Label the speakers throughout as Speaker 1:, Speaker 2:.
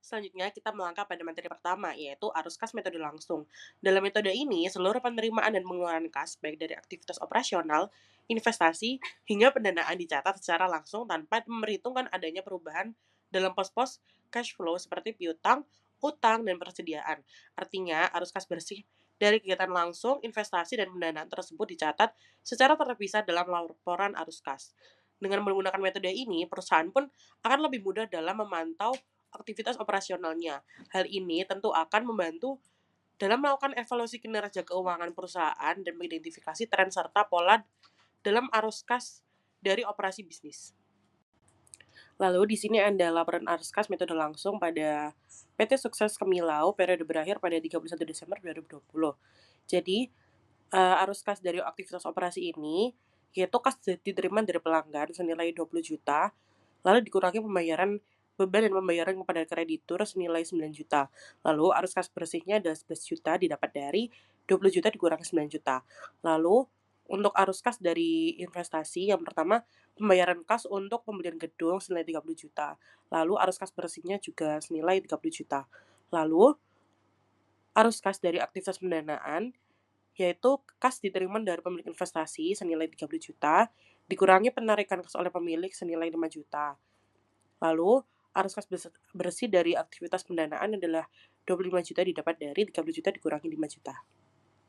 Speaker 1: Selanjutnya kita melangkah pada materi pertama, yaitu arus kas metode langsung. Dalam metode ini, seluruh penerimaan dan pengeluaran kas, baik dari aktivitas operasional, investasi, hingga pendanaan dicatat secara langsung tanpa memperhitungkan adanya perubahan dalam pos-pos cash flow seperti piutang, utang, dan persediaan. Artinya, arus kas bersih dari kegiatan langsung, investasi, dan pendanaan tersebut dicatat secara terpisah dalam laporan arus kas. Dengan menggunakan metode ini, perusahaan pun akan lebih mudah dalam memantau aktivitas operasionalnya. Hal ini tentu akan membantu dalam melakukan evaluasi kinerja keuangan perusahaan dan mengidentifikasi tren serta pola dalam arus kas dari operasi bisnis. Lalu di sini ada laporan arus kas metode langsung pada PT Sukses Kemilau periode berakhir pada 31 Desember 2020. Jadi, arus kas dari aktivitas operasi ini yaitu kas diterima dari pelanggan senilai 20 juta, lalu dikurangi beban dan pembayaran kepada kreditur senilai 9 juta. Lalu arus kas bersihnya adalah 11 juta didapat dari 20 juta dikurangi 9 juta. Lalu untuk arus kas dari investasi, yang pertama pembayaran kas untuk pembelian gedung senilai 30 juta. Lalu arus kas bersihnya juga senilai 30 juta. Lalu arus kas dari aktivitas pendanaan yaitu kas diterima dari pemilik investasi senilai 30 juta, dikurangi penarikan kas oleh pemilik senilai 5 juta. Lalu, arus kas bersih dari aktivitas pendanaan adalah 25 juta didapat dari 30 juta dikurangi 5 juta.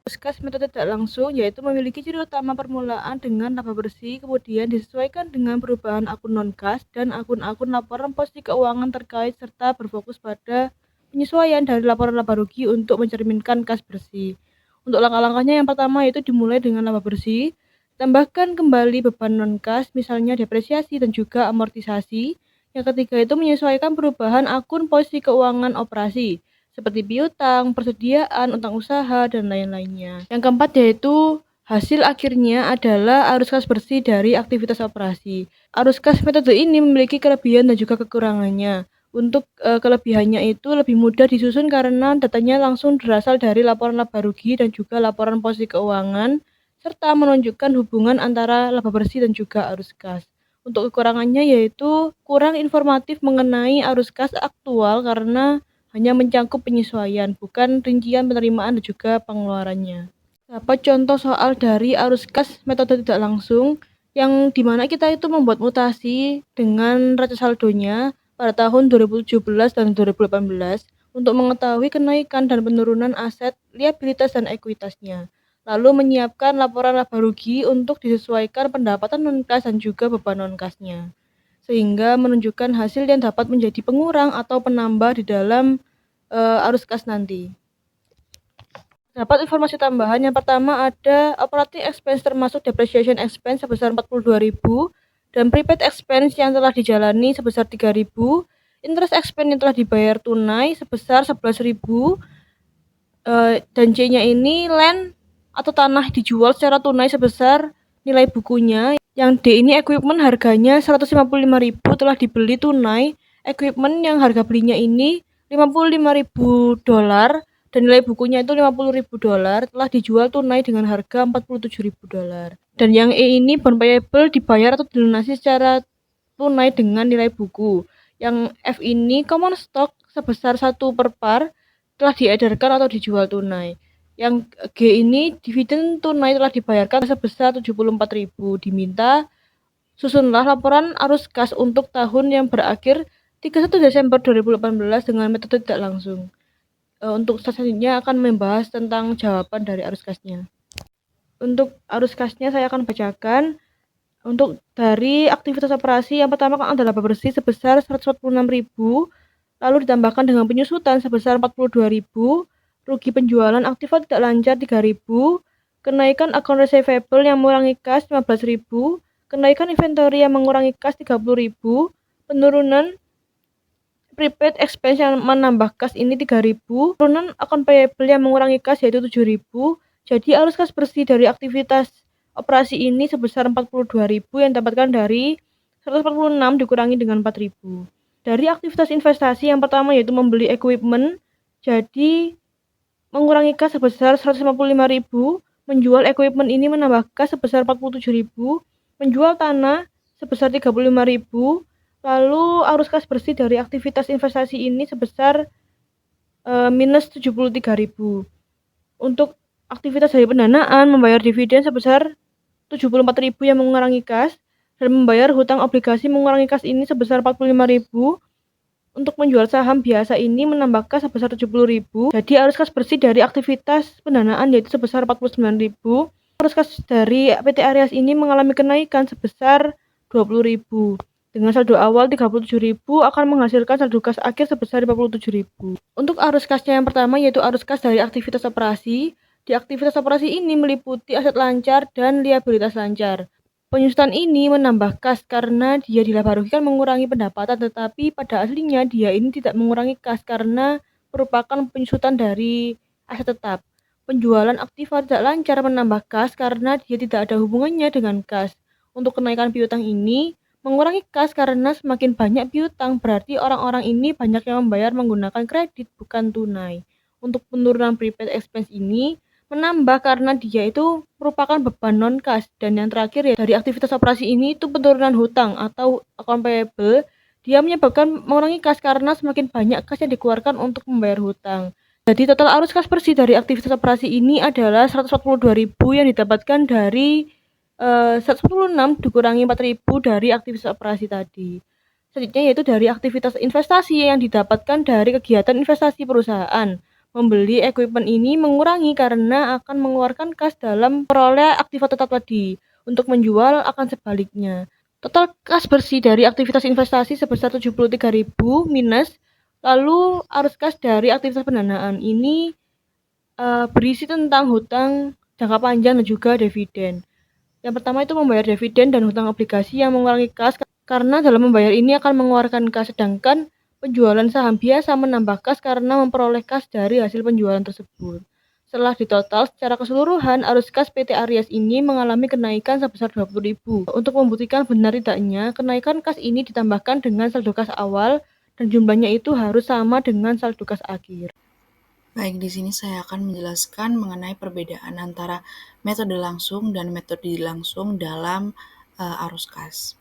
Speaker 2: Arus kas metode tidak langsung yaitu memiliki ciri utama permulaan dengan laba bersih, kemudian disesuaikan dengan perubahan akun non-kas dan akun-akun laporan posisi keuangan terkait serta berfokus pada penyesuaian dari laporan laba rugi untuk mencerminkan kas bersih. Untuk langkah-langkahnya yang pertama yaitu dimulai dengan laba bersih, tambahkan kembali beban non-kas misalnya depresiasi dan juga amortisasi. Yang ketiga itu menyesuaikan perubahan akun posisi keuangan operasi seperti piutang, persediaan, utang usaha, dan lain-lainnya. Yang keempat yaitu hasil akhirnya adalah arus kas bersih dari aktivitas operasi. Arus kas metode ini memiliki kelebihan dan juga kekurangannya. Untuk kelebihannya itu lebih mudah disusun karena datanya langsung berasal dari laporan laba rugi dan juga laporan posisi keuangan, serta menunjukkan hubungan antara laba bersih dan juga arus kas. Untuk kekurangannya yaitu kurang informatif mengenai arus kas aktual karena hanya mencangkup penyesuaian, bukan rincian penerimaan dan juga pengeluarannya. Dapat contoh soal dari arus kas metode tidak langsung, yang dimana kita itu membuat mutasi dengan raca saldonya pada tahun 2017 dan 2018 untuk mengetahui kenaikan dan penurunan aset, liabilitas, dan ekuitasnya. Lalu menyiapkan laporan laba rugi untuk disesuaikan pendapatan non-kas dan juga beban non-kasnya, sehingga menunjukkan hasil yang dapat menjadi pengurang atau penambah di dalam arus kas nanti. Dapat informasi tambahan, yang pertama ada operating expense termasuk depreciation expense sebesar 42.000 dan prepaid expense yang telah dijalani sebesar 3.000, interest expense yang telah dibayar tunai sebesar 11.000, dan C-nya ini land atau tanah dijual secara tunai sebesar nilai bukunya. Yang D ini equipment harganya 155.000 telah dibeli tunai. Equipment yang harga belinya ini $55.000 dan nilai bukunya itu $50.000 telah dijual tunai dengan harga $47.000. Dan yang E ini bond payable dibayar atau dilunasi secara tunai dengan nilai buku. Yang F ini common stock sebesar 1 per par telah diedarkan atau dijual tunai. Yang G ini dividen tunai telah dibayarkan sebesar 74.000. Diminta susunlah laporan arus kas untuk tahun yang berakhir 31 Desember 2018 dengan metode tidak langsung. Untuk selanjutnya akan membahas tentang jawaban dari arus kasnya. Untuk arus kasnya saya akan bacakan. Untuk dari aktivitas operasi yang pertama kan ada laba bersih sebesar 146.000, lalu ditambahkan dengan penyusutan sebesar 42.000, rugi penjualan aktiva tidak lancar 3.000, kenaikan akun receivable yang mengurangi kas 15.000, kenaikan inventory yang mengurangi kas 30.000, penurunan prepaid expense yang menambah kas ini 3.000, penurunan akun payable yang mengurangi kas yaitu 7.000. Jadi arus kas bersih dari aktivitas operasi ini sebesar 42.000 yang didapatkan dari 146 dikurangi dengan 4.000. Dari aktivitas investasi yang pertama yaitu membeli equipment, jadi mengurangi kas sebesar 155.000, menjual equipment ini menambah kas sebesar 47.000, menjual tanah sebesar 35.000, Lalu arus kas bersih dari aktivitas investasi ini sebesar minus 73.000. Untuk aktivitas dari pendanaan membayar dividen sebesar 74.000 yang mengurangi kas, dan membayar hutang obligasi mengurangi kas ini sebesar 45.000. Untuk menjual saham biasa ini menambah kas sebesar 70.000. Jadi arus kas bersih dari aktivitas pendanaan yaitu sebesar 49.000. Arus kas dari PT Areas ini mengalami kenaikan sebesar 20.000. Dengan saldo awal 37.000 akan menghasilkan saldo kas akhir sebesar 57.000. Untuk arus kasnya yang pertama yaitu arus kas dari aktivitas operasi. Di aktivitas operasi ini meliputi aset lancar dan liabilitas lancar. Penyusutan ini menambah kas karena dia dilaba rugikan mengurangi pendapatan, tetapi pada aslinya dia ini tidak mengurangi kas karena merupakan penyusutan dari aset tetap. Penjualan aktiva tidak lancar menambah kas karena dia tidak ada hubungannya dengan kas. Untuk kenaikan piutang ini mengurangi kas karena semakin banyak piutang berarti orang-orang ini banyak yang membayar menggunakan kredit bukan tunai. Untuk penurunan prepaid expense ini menambah karena dia itu merupakan beban non-kas. Dan yang terakhir ya dari aktivitas operasi ini itu penurunan hutang atau account payable. Dia menyebabkan mengurangi kas karena semakin banyak kas yang dikeluarkan untuk membayar hutang. Jadi total arus kas bersih dari aktivitas operasi ini adalah 142.000 yang didapatkan dari 146 dikurangi 4.000 dari aktivitas operasi tadi. Selanjutnya yaitu dari aktivitas investasi yang didapatkan dari kegiatan investasi perusahaan. Membeli equipment ini mengurangi karena akan mengeluarkan kas dalam peroleh aktiva tetap tadi. Untuk menjual akan sebaliknya. Total kas bersih dari aktivitas investasi sebesar 73.000 minus. Lalu arus kas dari aktivitas pendanaan ini berisi tentang hutang jangka panjang dan juga dividen. Yang pertama itu membayar dividen dan hutang obligasi yang mengurangi kas karena dalam membayar ini akan mengeluarkan kas, sedangkan penjualan saham biasa menambah kas karena memperoleh kas dari hasil penjualan tersebut. Setelah ditotal secara keseluruhan, arus kas PT Aries ini mengalami kenaikan sebesar 20.000. Untuk membuktikan benar tidaknya, kenaikan kas ini ditambahkan dengan saldo kas awal dan jumlahnya itu harus sama dengan saldo kas akhir.
Speaker 3: Baik, di sini saya akan menjelaskan mengenai perbedaan antara metode langsung dan metode langsung dalam arus kas.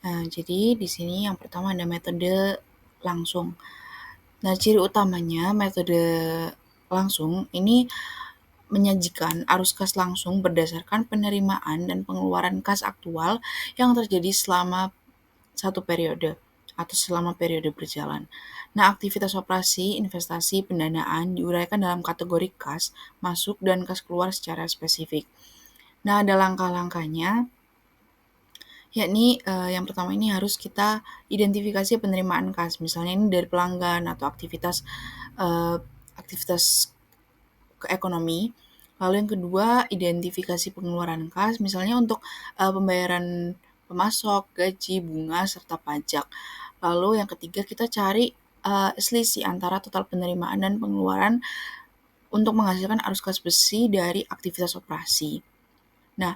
Speaker 3: Jadi di sini yang pertama ada metode langsung. Nah, ciri utamanya metode langsung ini menyajikan arus kas langsung berdasarkan penerimaan dan pengeluaran kas aktual yang terjadi selama satu periode atau selama periode berjalan. Nah, aktivitas operasi, investasi, pendanaan diuraikan dalam kategori kas masuk dan kas keluar secara spesifik. Nah, ada langkah-langkahnya, yakni yang pertama ini harus kita identifikasi penerimaan kas, misalnya ini dari pelanggan atau aktivitas ekonomi. Lalu yang kedua, identifikasi pengeluaran kas, misalnya untuk pembayaran pemasok, gaji, bunga, serta pajak. Lalu yang ketiga, kita cari selisih antara total penerimaan dan pengeluaran untuk menghasilkan arus kas bersih dari aktivitas operasi. Nah,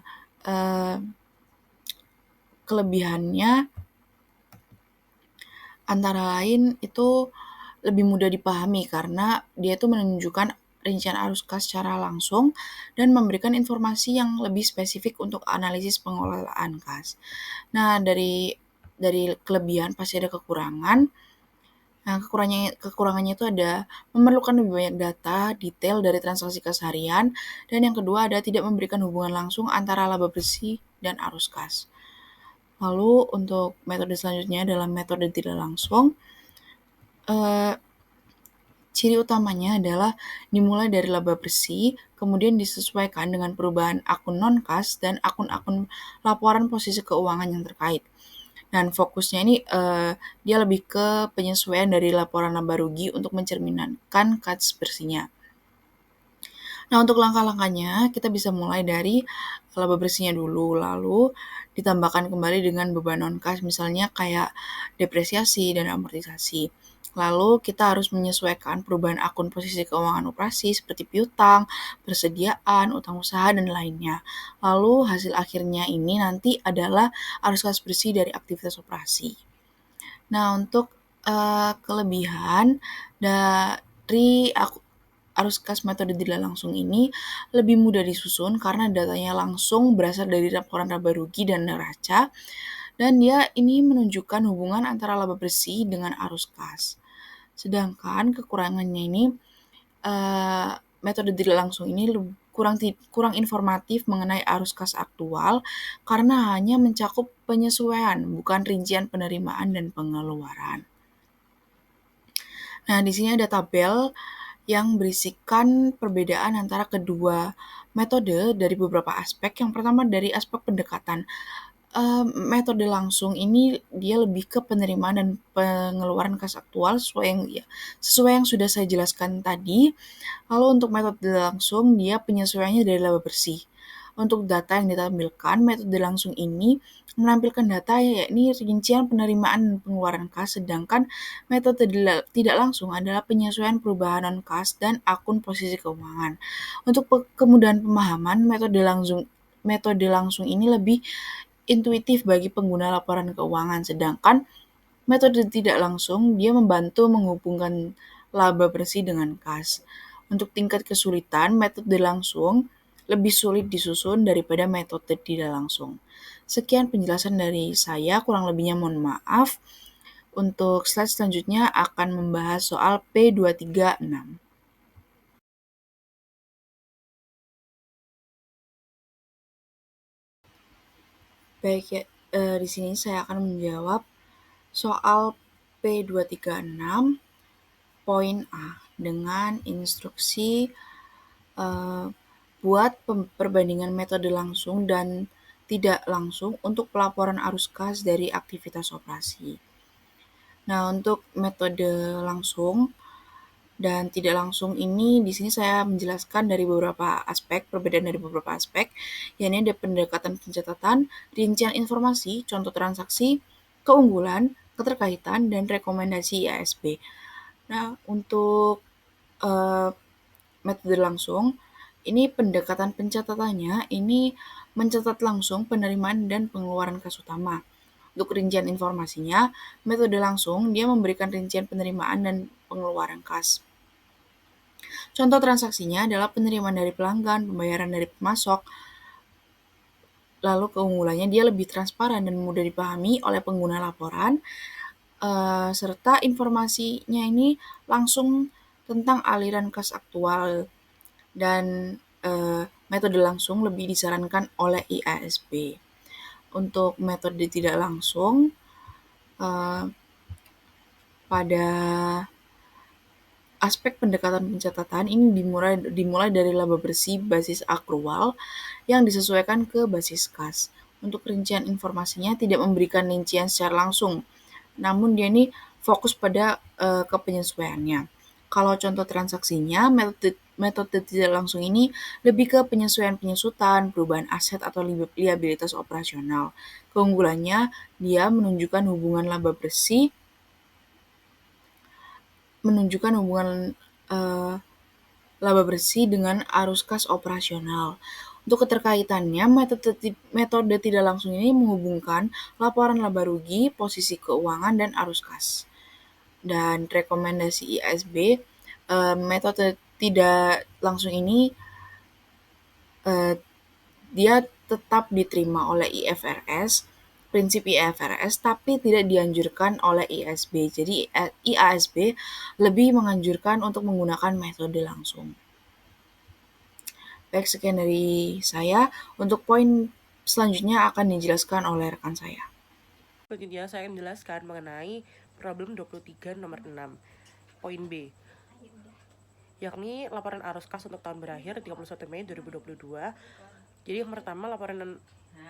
Speaker 3: kelebihannya antara lain itu lebih mudah dipahami karena dia itu menunjukkan rincian arus kas secara langsung dan memberikan informasi yang lebih spesifik untuk analisis pengelolaan kas. Nah, dari kelebihan pasti ada kekurangan. Nah, kekurangannya itu ada memerlukan lebih banyak data detail dari transaksi keseharian, dan yang kedua ada tidak memberikan hubungan langsung antara laba bersih dan arus kas. Lalu untuk metode selanjutnya dalam metode tidak langsung, ciri utamanya adalah dimulai dari laba bersih, kemudian disesuaikan dengan perubahan akun non-kas dan akun-akun laporan posisi keuangan yang terkait. Dan fokusnya ini dia lebih ke penyesuaian dari laporan laba rugi untuk mencerminkan kas bersihnya. Nah, untuk langkah-langkahnya kita bisa mulai dari laba bersihnya dulu, lalu ditambahkan kembali dengan beban non-kas, misalnya kayak depresiasi dan amortisasi. Lalu kita harus menyesuaikan perubahan akun posisi keuangan operasi seperti piutang, persediaan, utang usaha, dan lainnya. Lalu hasil akhirnya ini nanti adalah arus kas bersih dari aktivitas operasi. Nah, untuk kelebihan dari arus kas metode tidak langsung ini lebih mudah disusun karena datanya langsung berasal dari laporan laba rugi dan neraca, dan dia ini menunjukkan hubungan antara laba bersih dengan arus kas. Sedangkan kekurangannya ini metode tidak langsung ini kurang informatif mengenai arus kas aktual karena hanya mencakup penyesuaian, bukan rincian penerimaan dan pengeluaran. Nah, di sini ada tabel yang berisikan perbedaan antara kedua metode dari beberapa aspek. Yang pertama dari aspek pendekatan. Metode langsung ini dia lebih ke penerimaan dan pengeluaran kas aktual sesuai yang sudah saya jelaskan tadi. Lalu untuk metode langsung dia penyesuaiannya dari laba bersih. Untuk data yang ditampilkan, metode langsung ini menampilkan data yakni rincian penerimaan dan pengeluaran kas, sedangkan metode tidak langsung adalah penyesuaian perubahan non kas dan akun posisi keuangan. Untuk kemudahan pemahaman, metode langsung ini lebih intuitif bagi pengguna laporan keuangan, sedangkan metode tidak langsung dia membantu menghubungkan laba bersih dengan kas. Untuk tingkat kesulitan, metode langsung lebih sulit disusun daripada metode tidak langsung. Sekian penjelasan dari saya, kurang lebihnya mohon maaf. Untuk slide selanjutnya akan membahas soal P236. Baik ya, di sini saya akan menjawab soal P236 poin A dengan instruksi buat perbandingan metode langsung dan tidak langsung untuk pelaporan arus kas dari aktivitas operasi. Nah, untuk metode langsung dan tidak langsung ini di sini saya menjelaskan dari beberapa aspek, perbedaan dari beberapa aspek, yakni ada pendekatan pencatatan, rincian informasi, contoh transaksi, keunggulan, keterkaitan, dan rekomendasi IASB. Nah, untuk metode langsung, ini pendekatan pencatatannya ini mencatat langsung penerimaan dan pengeluaran kas utama. Untuk rincian informasinya, metode langsung dia memberikan rincian penerimaan dan pengeluaran kas. Contoh transaksinya adalah penerimaan dari pelanggan, pembayaran dari pemasok, lalu keunggulannya dia lebih transparan dan mudah dipahami oleh pengguna laporan, serta informasinya ini langsung tentang aliran kas aktual dan metode langsung lebih disarankan oleh IASB. Untuk metode tidak langsung, pada aspek pendekatan pencatatan ini dimulai dari laba bersih basis akrual yang disesuaikan ke basis kas. Untuk rincian informasinya tidak memberikan rincian secara langsung, namun dia ini fokus pada kepenyesuaiannya. Kalau contoh transaksinya, metode tidak langsung ini lebih ke penyesuaian penyusutan, perubahan aset atau liabilitas operasional. Keunggulannya, dia menunjukkan hubungan laba bersih laba bersih dengan arus kas operasional. Untuk keterkaitannya, metode tidak langsung ini menghubungkan laporan laba rugi, posisi keuangan, dan arus kas. Dan rekomendasi IASB, metode tidak langsung ini dia tetap diterima oleh IFRS, prinsip IFRS, tapi tidak dianjurkan oleh IASB. Jadi IASB lebih menganjurkan untuk menggunakan metode langsung. Baik, sekian dari saya. Untuk poin selanjutnya akan dijelaskan oleh rekan saya.
Speaker 1: Selanjutnya saya akan menjelaskan mengenai problem 23 nomor 6. Poin B, yakni laporan arus kas untuk tahun berakhir 31 Mei 2022. Jadi yang pertama, laporan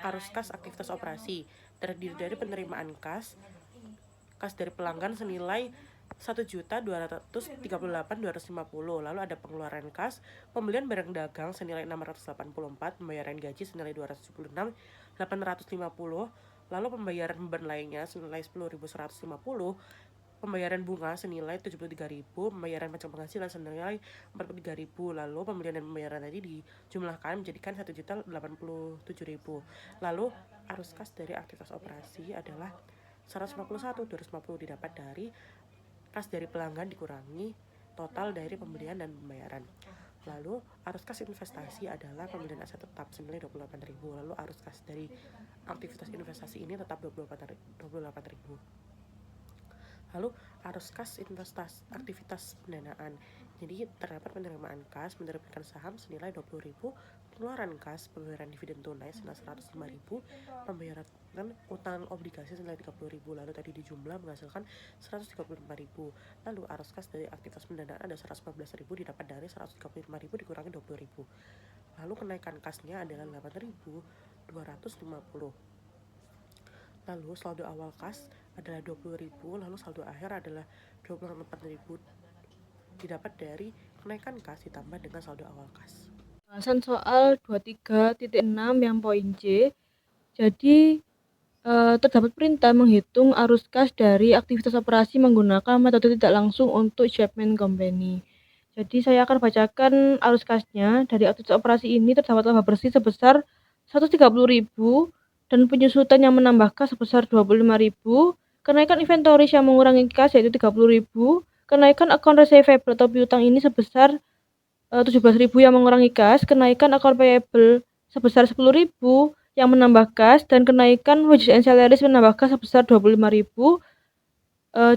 Speaker 1: arus kas aktivitas operasi terdiri dari penerimaan kas dari pelanggan senilai 1.238.250. Lalu ada pengeluaran kas, pembelian barang dagang senilai 684, pembayaran gaji senilai 276.850, lalu pembayaran beban lainnya senilai 10.150, pembayaran bunga senilai 73.000, pembayaran pajak penghasilan senilai 43.000, lalu pembelian dan pembayaran tadi dijumlahkan menjadikan 1.087.000. Lalu arus kas dari aktivitas operasi adalah 151, 250 didapat dari kas dari pelanggan dikurangi total dari pembelian dan pembayaran. Lalu arus kas investasi adalah pembelian aset tetap senilai 28.000. Lalu arus kas dari aktivitas investasi ini tetap 28.000. Lalu arus kas aktivitas pendanaan. Jadi terdapat penerimaan kas menerbitkan saham senilai 20.000, pengeluaran kas pembayaran dividen tunai senilai 105.000, pembayaran utang obligasi senilai 30.000. Lalu tadi dijumlah menghasilkan 135.000. Lalu arus kas dari aktivitas pendanaan ada 114.000 didapat dari 135.000 dikurangi 20.000. Lalu kenaikan kasnya adalah 8.250. Lalu saldo awal kas adalah 20.000, lalu saldo akhir adalah 24.000 didapat dari kenaikan kas ditambah dengan saldo awal kas.
Speaker 2: Pembahasan soal 23.6 yang poin C. Jadi terdapat perintah menghitung arus kas dari aktivitas operasi menggunakan metode tidak langsung untuk Chapman Company. Jadi saya akan bacakan arus kasnya. Dari aktivitas operasi ini terdapat laba bersih sebesar 130.000 dan penyusutan yang menambah kas sebesar 25.000, kenaikan inventory yang mengurangi kas yaitu 30.000, kenaikan akun receivable atau piutang ini sebesar 17.000 yang mengurangi kas, kenaikan akun payable sebesar 10.000 yang menambah kas, dan kenaikan wages and salaries menambah kas sebesar 25.000.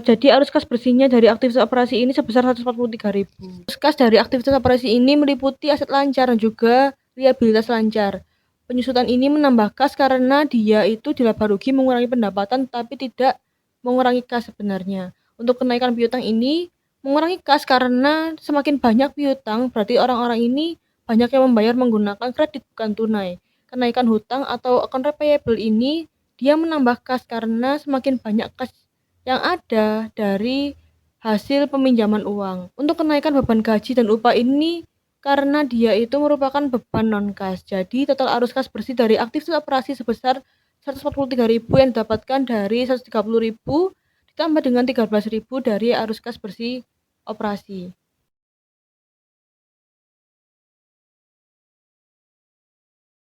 Speaker 2: Jadi arus kas bersihnya dari aktivitas operasi ini sebesar 143.000. Arus kas dari aktivitas operasi ini meliputi aset lancar dan juga liabilitas lancar. Penyusutan ini menambah kas karena dia itu dilaba rugi mengurangi pendapatan tapi tidak mengurangi kas sebenarnya. Untuk kenaikan piutang ini mengurangi kas karena semakin banyak piutang berarti orang-orang ini banyak yang membayar menggunakan kredit bukan tunai. Kenaikan hutang atau account payable ini dia menambah kas karena semakin banyak kas yang ada dari hasil peminjaman uang. Untuk kenaikan beban gaji dan upah ini karena dia itu merupakan beban non-kas. Jadi total arus kas bersih dari aktivitas operasi sebesar 143.000 yang didapatkan dari 130.000 ditambah dengan 13.000 dari arus kas bersih operasi.